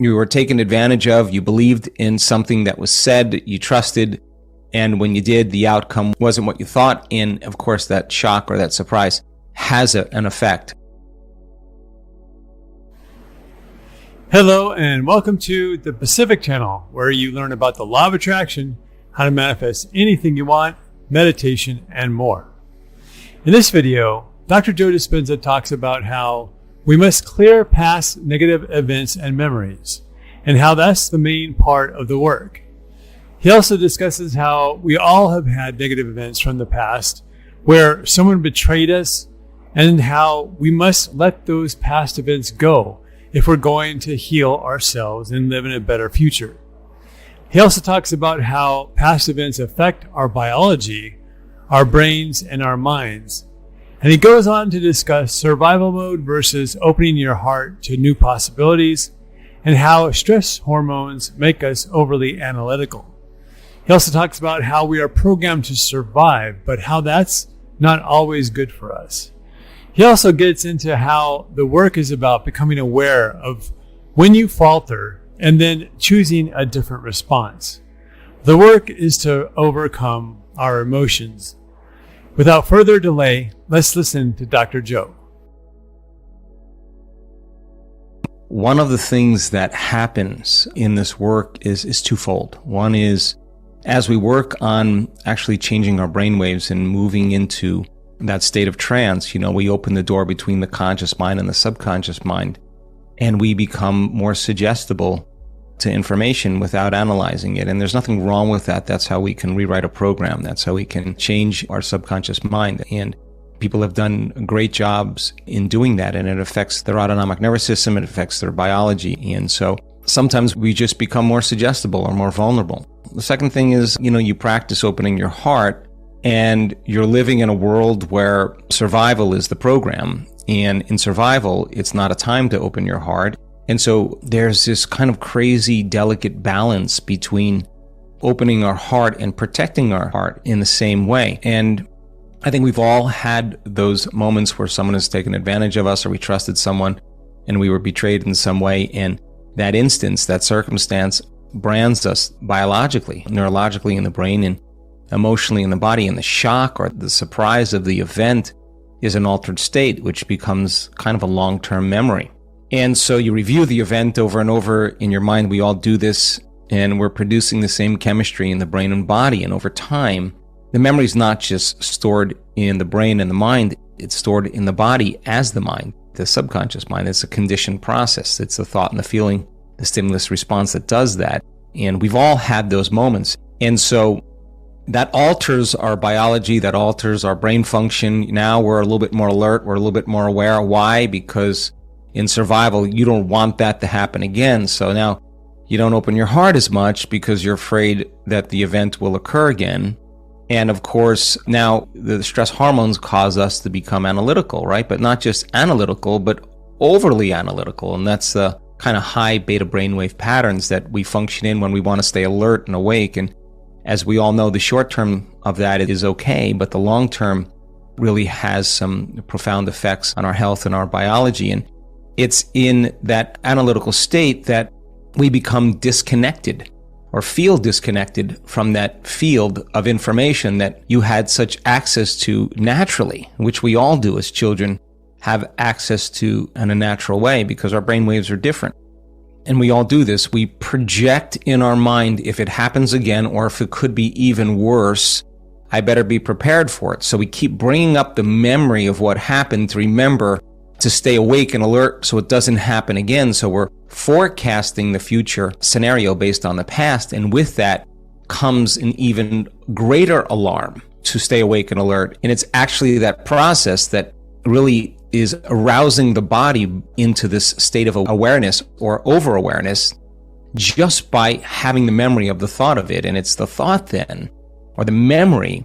you were taken advantage of, you believed in something that was said, you trusted, and when you did, the outcome wasn't what you thought, and of course that shock or that surprise has an effect. Hello and welcome to the Pacific Channel, where you learn about the law of attraction, how to manifest anything you want, meditation, and more. In this video, Dr. Joe Dispenza talks about how we must clear past negative events and memories, and how that's the main part of the work. He also discusses how we all have had negative events from the past where someone betrayed us, and how we must let those past events go if we're going to heal ourselves and live in a better future. He also talks about how past events affect our biology, our brains, and our minds. And he goes on to discuss survival mode versus opening your heart to new possibilities, and how stress hormones make us overly analytical. He also talks about how we are programmed to survive, but how that's not always good for us. He also gets into how the work is about becoming aware of when you falter and then choosing a different response. The work is to overcome our emotions. Without further delay, let's listen to Dr. Joe. One of the things that happens in this work is twofold. One is, as we work on actually changing our brainwaves and moving into that state of trance, we open the door between the conscious mind and the subconscious mind, and we become more suggestible to information without analyzing it. And there's nothing wrong with that. That's how we can rewrite a program. That's how we can change our subconscious mind. And people have done great jobs in doing that, and it affects their autonomic nervous system, it affects their biology. And so sometimes we just become more suggestible or more vulnerable. The second thing is, you practice opening your heart, and you're living in a world where survival is the program. And in survival, it's not a time to open your heart. And so there's this kind of crazy, delicate balance between opening our heart and protecting our heart in the same way. And I think we've all had those moments where someone has taken advantage of us, or we trusted someone and we were betrayed in some way. And that instance, that circumstance brands us biologically, neurologically in the brain, and emotionally in the body, and the shock or the surprise of the event is an altered state, which becomes kind of a long-term memory. And so you review the event over and over in your mind. We all do this, and we're producing the same chemistry in the brain and body. And over time, the memory is not just stored in the brain and the mind, it's stored in the body as the mind, the subconscious mind. It's a conditioned process. It's the thought and the feeling, the stimulus response that does that. And we've all had those moments. And so that alters our biology, that alters our brain function. Now we're a little bit more alert, we're a little bit more aware. Why? Because in survival, you don't want that to happen again. So now you don't open your heart as much because you're afraid that the event will occur again. And of course, now the stress hormones cause us to become analytical, right? But not just analytical, but overly analytical. And that's the kind of high beta brainwave patterns that we function in when we want to stay alert and awake. And as we all know, the short term of that is okay, but the long term really has some profound effects on our health and our biology. And it's in that analytical state that we become disconnected or feel disconnected from that field of information that you had such access to naturally, which we all do as children, have access to in a natural way because our brain waves are different. And we all do this. We project in our mind if it happens again, or if it could be even worse, I better be prepared for it. So we keep bringing up the memory of what happened to remember to stay awake and alert so it doesn't happen again. So we're forecasting the future scenario based on the past. And with that comes an even greater alarm to stay awake and alert. And it's actually that process that really is arousing the body into this state of awareness or over-awareness just by having the memory of the thought of it. And it's the thought then, or the memory,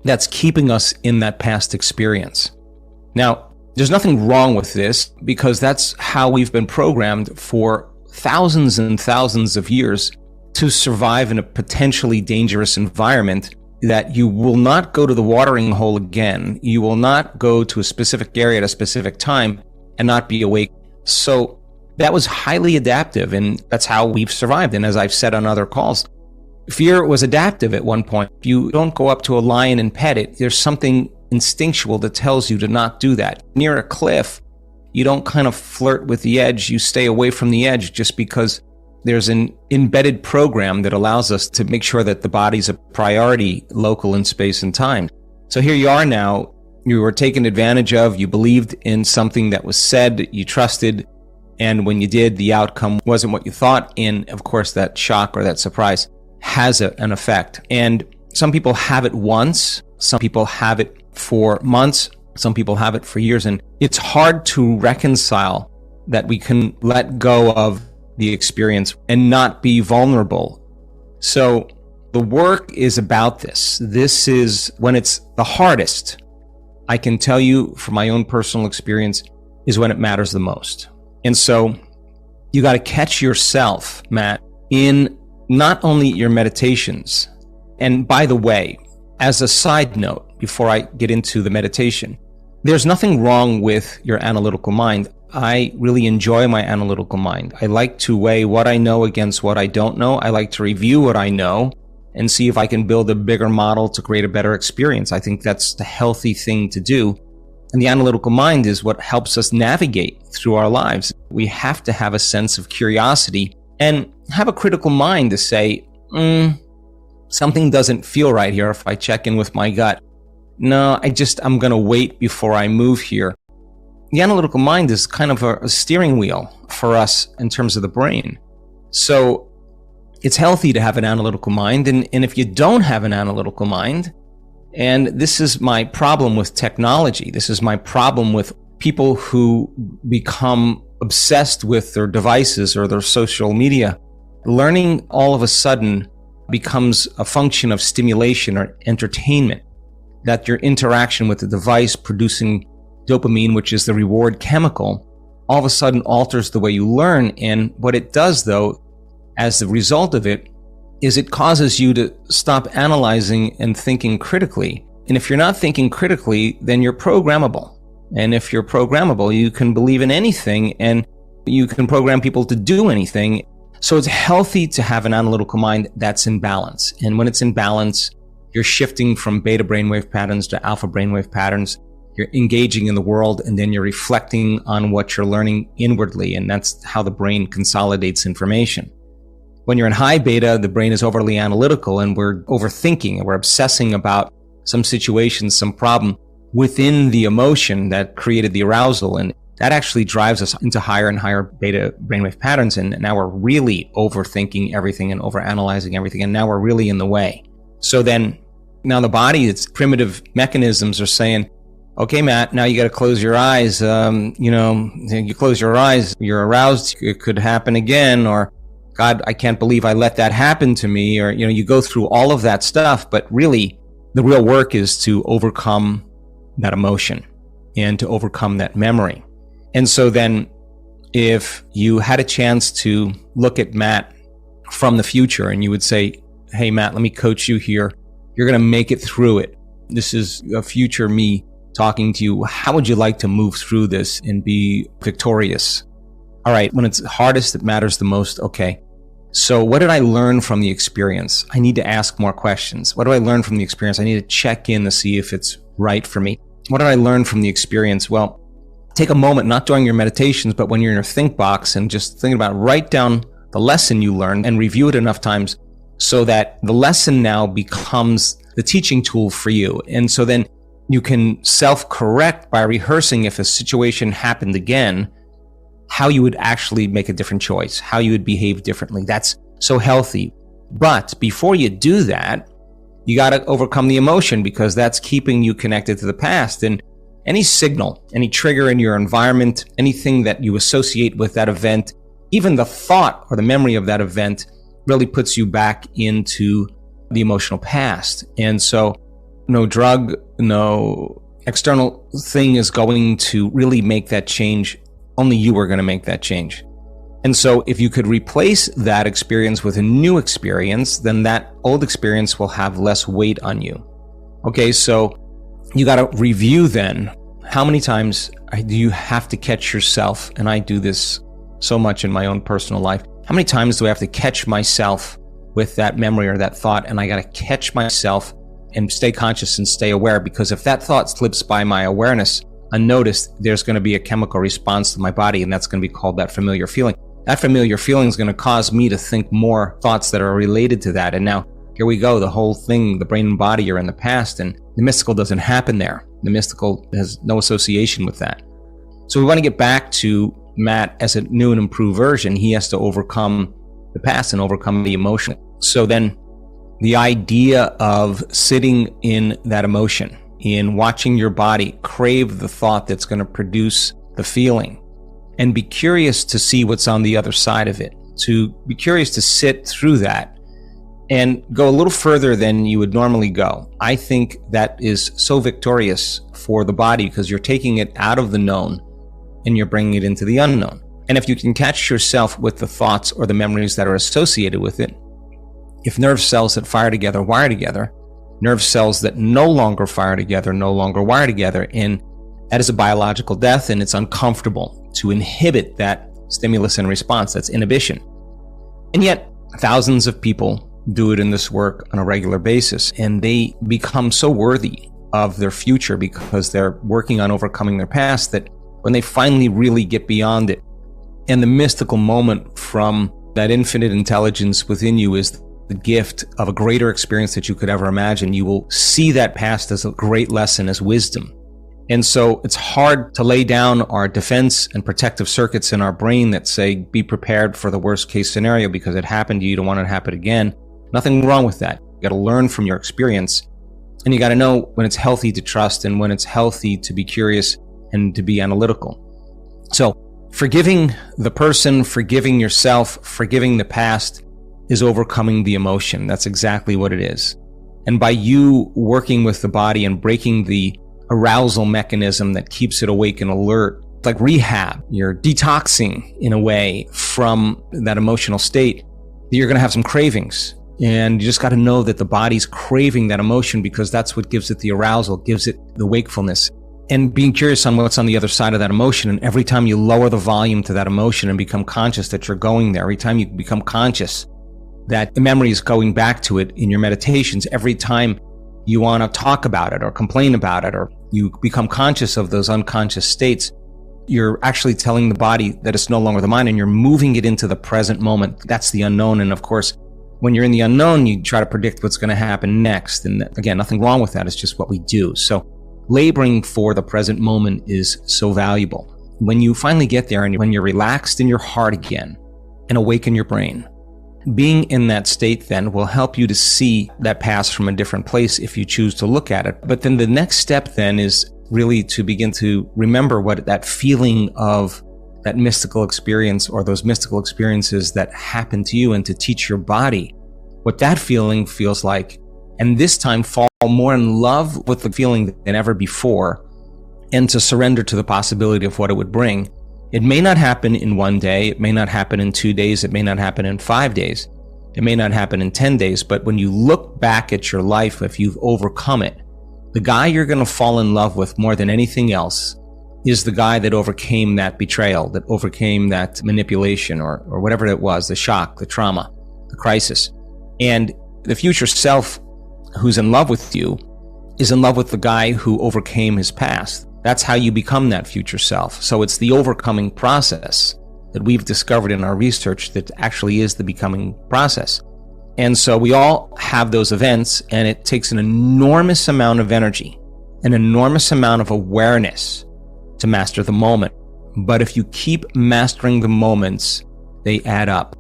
that's keeping us in that past experience. Now, there's nothing wrong with this because that's how we've been programmed for thousands and thousands of years to survive in a potentially dangerous environment, that you will not go to the watering hole again. You will not go to a specific area at a specific time and not be awake. So that was highly adaptive, and that's how we've survived. And as I've said on other calls, fear was adaptive at one point. You don't go up to a lion and pet it. There's something instinctual that tells you to not do that. Near a cliff, you don't kind of flirt with the edge. You stay away from the edge just because there's an embedded program that allows us to make sure that the body's a priority local in space and time. So here you are now. You were taken advantage of. You believed in something that was said, you trusted. And when you did, the outcome wasn't what you thought. And of course, that shock or that surprise has an effect. And some people have it once. Some people have it for months. Some people have it for years. And it's hard to reconcile that we can let go of the experience and not be vulnerable. So the work is about this. This is when it's the hardest. I can tell you from my own personal experience is when it matters the most. And so you got to catch yourself, Matt, in not only your meditations. And by the way, as a side note, before I get into the meditation, there's nothing wrong with your analytical mind. I really enjoy my analytical mind. I like to weigh what I know against what I don't know. I like to review what I know and see if I can build a bigger model to create a better experience. I think that's the healthy thing to do. And the analytical mind is what helps us navigate through our lives. We have to have a sense of curiosity and have a critical mind to say, something doesn't feel right here if I check in with my gut. No, I'm going to wait before I move here. The analytical mind is kind of a steering wheel for us in terms of the brain. So it's healthy to have an analytical mind. And if you don't have an analytical mind, and this is my problem with technology, this is my problem with people who become obsessed with their devices or their social media, learning all of a sudden becomes a function of stimulation or entertainment, that your interaction with the device producing dopamine, which is the reward chemical, all of a sudden alters the way you learn. And what it does, though, as the result of it, is it causes you to stop analyzing and thinking critically. And if you're not thinking critically, then you're programmable. And if you're programmable, you can believe in anything and you can program people to do anything. So it's healthy to have an analytical mind that's in balance. And when it's in balance, you're shifting from beta brainwave patterns to alpha brainwave patterns. You're engaging in the world, and then you're reflecting on what you're learning inwardly. And that's how the brain consolidates information. When you're in high beta, the brain is overly analytical and we're overthinking and we're obsessing about some situation, some problem within the emotion that created the arousal. And that actually drives us into higher and higher beta brainwave patterns. And now we're really overthinking everything and overanalyzing everything. And now we're really in the way. So then now the body, its primitive mechanisms are saying, okay, Matt, now you got to close your eyes. You close your eyes, you're aroused. It could happen again. Or, God, I can't believe I let that happen to me. Or, you go through all of that stuff. But really, the real work is to overcome that emotion and to overcome that memory. And so then if you had a chance to look at Matt from the future and you would say, hey, Matt, let me coach you here. You're going to make it through it. This is a future me talking to you. How would you like to move through this and be victorious? All right, when it's hardest, it matters the most. Okay. So what did I learn from the experience? I need to ask more questions. What do I learn from the experience? I need to check in to see if it's right for me. What did I learn from the experience? Well, take a moment, not during your meditations, but when you're in your think box and just thinking about it, write down the lesson you learned and review it enough times so that the lesson now becomes the teaching tool for you. And so then you can self-correct by rehearsing if a situation happened again, how you would actually make a different choice, how you would behave differently. That's so healthy. But before you do that, you got to overcome the emotion because that's keeping you connected to the past. And any signal, any trigger in your environment, anything that you associate with that event, even the thought or the memory of that event really puts you back into the emotional past. And so no drug, no external thing is going to really make that change. Only you are going to make that change. And so if you could replace that experience with a new experience, then that old experience will have less weight on you. Okay, so you got to review then. How many times do you have to catch yourself? And I do this so much in my own personal life. How many times do I have to catch myself with that memory or that thought, and I got to catch myself and stay conscious and stay aware, because if that thought slips by my awareness unnoticed, there's going to be a chemical response to my body, and that's going to be called that familiar feeling. That familiar feeling is going to cause me to think more thoughts that are related to that. And now here we go. The whole thing, the brain and body are in the past, and the mystical doesn't happen there. The mystical has no association with that. So we want to get back to Matt as a new and improved version. He has to overcome the past and overcome the emotion. So then the idea of sitting in that emotion, in watching your body crave the thought that's going to produce the feeling, and be curious to see what's on the other side of it, to be curious to sit through that and go a little further than you would normally go. I think that is so victorious for the body, because you're taking it out of the known and you're bringing it into the unknown. And if you can catch yourself with the thoughts or the memories that are associated with it, if nerve cells that fire together wire together, nerve cells that no longer fire together no longer wire together, and that is a biological death, and it's uncomfortable to inhibit that stimulus and response. That's inhibition. And yet thousands of people do it in this work on a regular basis, and they become so worthy of their future because they're working on overcoming their past, that when they finally really get beyond it, and the mystical moment from that infinite intelligence within you is the gift of a greater experience that you could ever imagine, you will see that past as a great lesson, as wisdom. And so it's hard to lay down our defense and protective circuits in our brain that say, be prepared for the worst case scenario because it happened to you, you don't want it to happen again. Nothing wrong with that. You got to learn from your experience, and you got to know when it's healthy to trust and when it's healthy to be curious and to be analytical. So forgiving the person, forgiving yourself, forgiving the past is overcoming the emotion. That's exactly what it is. And by you working with the body and breaking the arousal mechanism that keeps it awake and alert, like rehab, you're detoxing in a way from that emotional state. You're going to have some cravings, and you just got to know that the body's craving that emotion because that's what gives it the arousal, gives it the wakefulness. And being curious on what's on the other side of that emotion. And every time you lower the volume to that emotion and become conscious that you're going there, every time you become conscious that the memory is going back to it in your meditations, every time you want to talk about it or complain about it, or you become conscious of those unconscious states, you're actually telling the body that it's no longer the mind, and you're moving it into the present moment. That's the unknown. And of course, when you're in the unknown, you try to predict what's going to happen next. And again, nothing wrong with that. It's just what we do. So laboring for the present moment is so valuable. When you finally get there and when you're relaxed in your heart again and awaken your brain, being in that state then will help you to see that past from a different place if you choose to look at it. But then the next step then is really to begin to remember what that feeling of that mystical experience or those mystical experiences that happened to you, and to teach your body what that feeling feels like. And this time fall more in love with the feeling than ever before, and to surrender to the possibility of what it would bring. It may not happen in 1 day, it may not happen in 2 days, it may not happen in 5 days, it may not happen in 10 days, but when you look back at your life, if you've overcome it, the guy you're going to fall in love with more than anything else is the guy that overcame that betrayal, that overcame that manipulation or whatever it was, the shock, the trauma, the crisis. And the future self who's in love with you is in love with the guy who overcame his past. That's how you become that future self. So it's the overcoming process that we've discovered in our research that actually is the becoming process. And so we all have those events, and it takes an enormous amount of energy, an enormous amount of awareness to master the moment. But if you keep mastering the moments, they add up.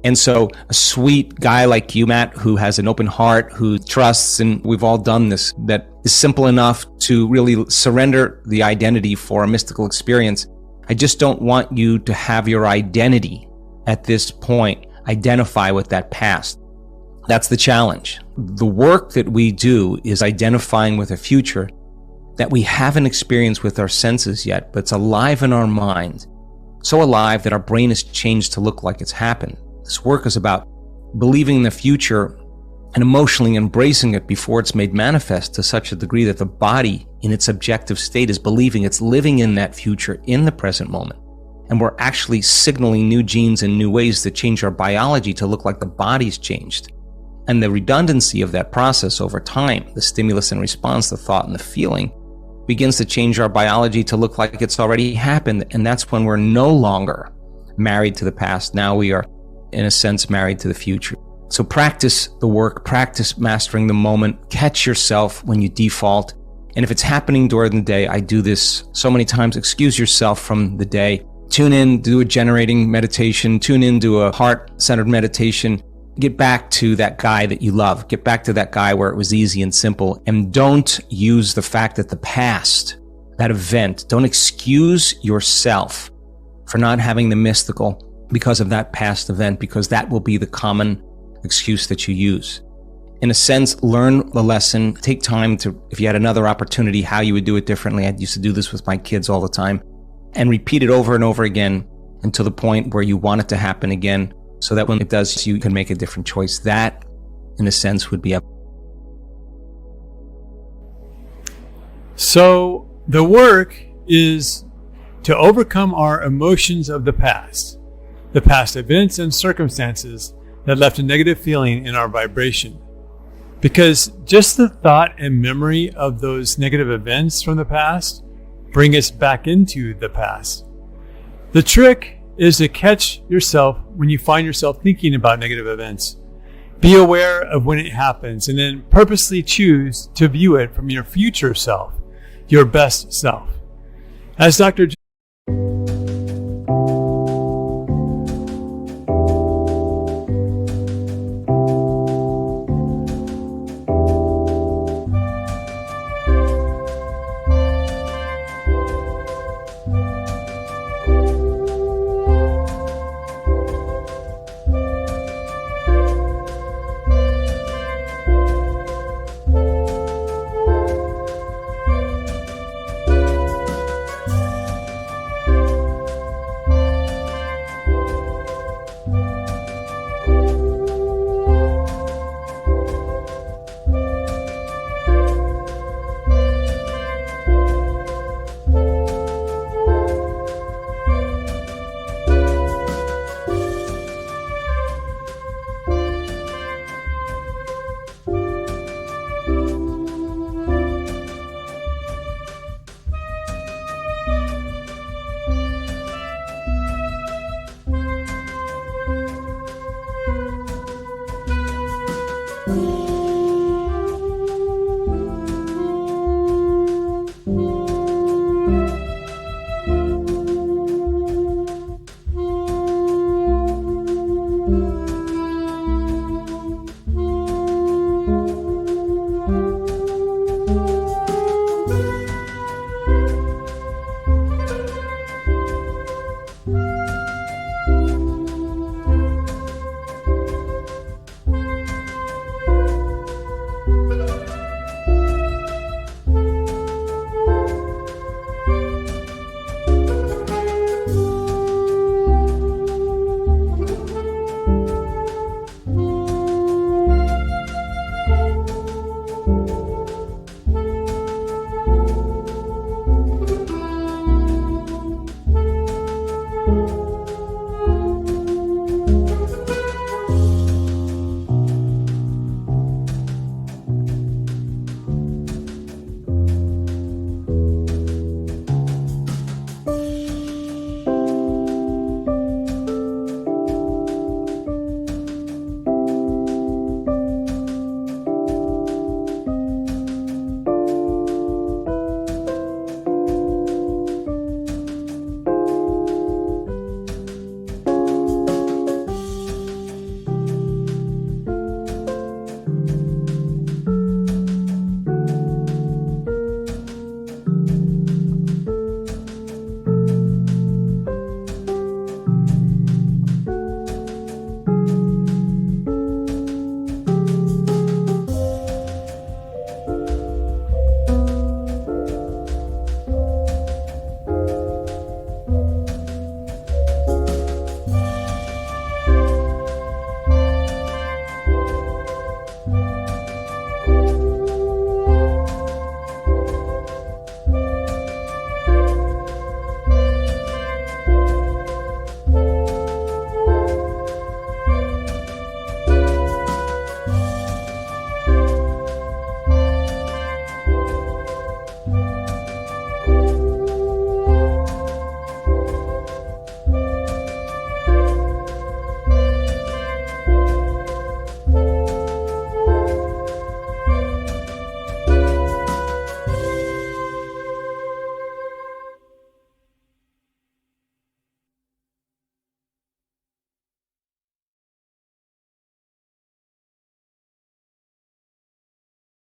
And so a sweet guy like you, Matt, who has an open heart, who trusts, and we've all done this, that is simple enough to really surrender the identity for a mystical experience. I just don't want you to have your identity at this point identify with that past. That's the challenge. The work that we do is identifying with a future that we haven't experienced with our senses yet, but it's alive in our mind. So alive that our brain has changed to look like it's happened. This work is about believing in the future and emotionally embracing it before it's made manifest to such a degree that the body in its objective state is believing it's living in that future in the present moment. And we're actually signaling new genes in new ways that change our biology to look like the body's changed. And the redundancy of that process over time, the stimulus and response, the thought and the feeling, begins to change our biology to look like it's already happened. And that's when we're no longer married to the past. Now we are, in a sense, married to the future. So practice the work, practice mastering the moment, catch yourself when you default. And if it's happening during the day, I do this so many times, excuse yourself from the day. Tune in, do a generating meditation, tune in, do a heart-centered meditation. Get back to that guy that you love. Get back to that guy where it was easy and simple. And don't use the fact that the past, that event, don't excuse yourself for not having the mystical because of that past event, because that will be the common excuse that you use. In a sense, learn the lesson. Take time to, if you had another opportunity, how you would do it differently. I used to do this with my kids all the time. And repeat it over and over again until the point where you want it to happen again, so that when it does, you can make a different choice. That, in a sense, would be up. So the work is to overcome our emotions of the past events and circumstances that left a negative feeling in our vibration. Because just the thought and memory of those negative events from the past bring us back into the past. The trick is to catch yourself when you find yourself thinking about negative events. Be aware of when it happens and then purposely choose to view it from your future self, your best self. As Dr.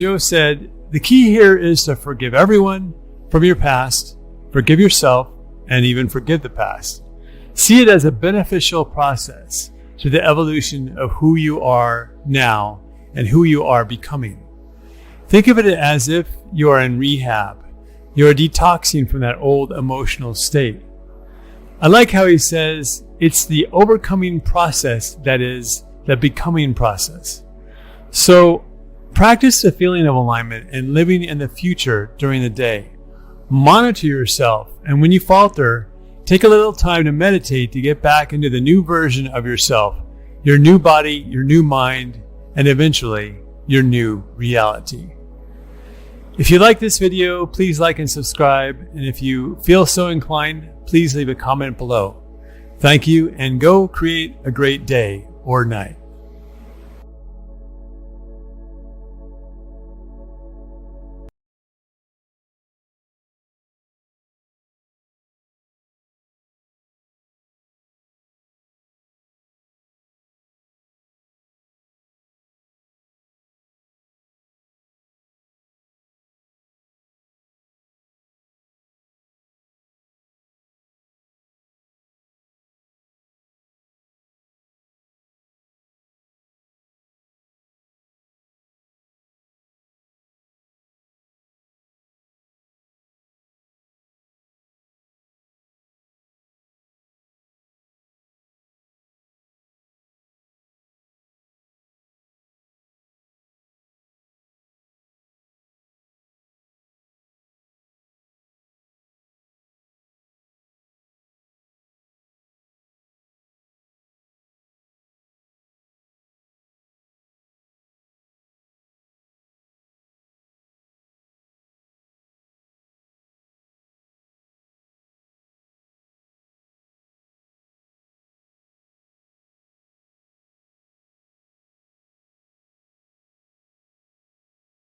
Joe said, the key here is to forgive everyone from your past, forgive yourself, and even forgive the past. See it as a beneficial process to the evolution of who you are now and who you are becoming. Think of it as if you are in rehab. You are detoxing from that old emotional state. I like how he says it's the overcoming process that is the becoming process. So practice the feeling of alignment and living in the future during the day. Monitor yourself, and when you falter, take a little time to meditate to get back into the new version of yourself, your new body, your new mind, and eventually your new reality. If you like this video, please like and subscribe. And if you feel so inclined, please leave a comment below. Thank you, and go create a great day or night.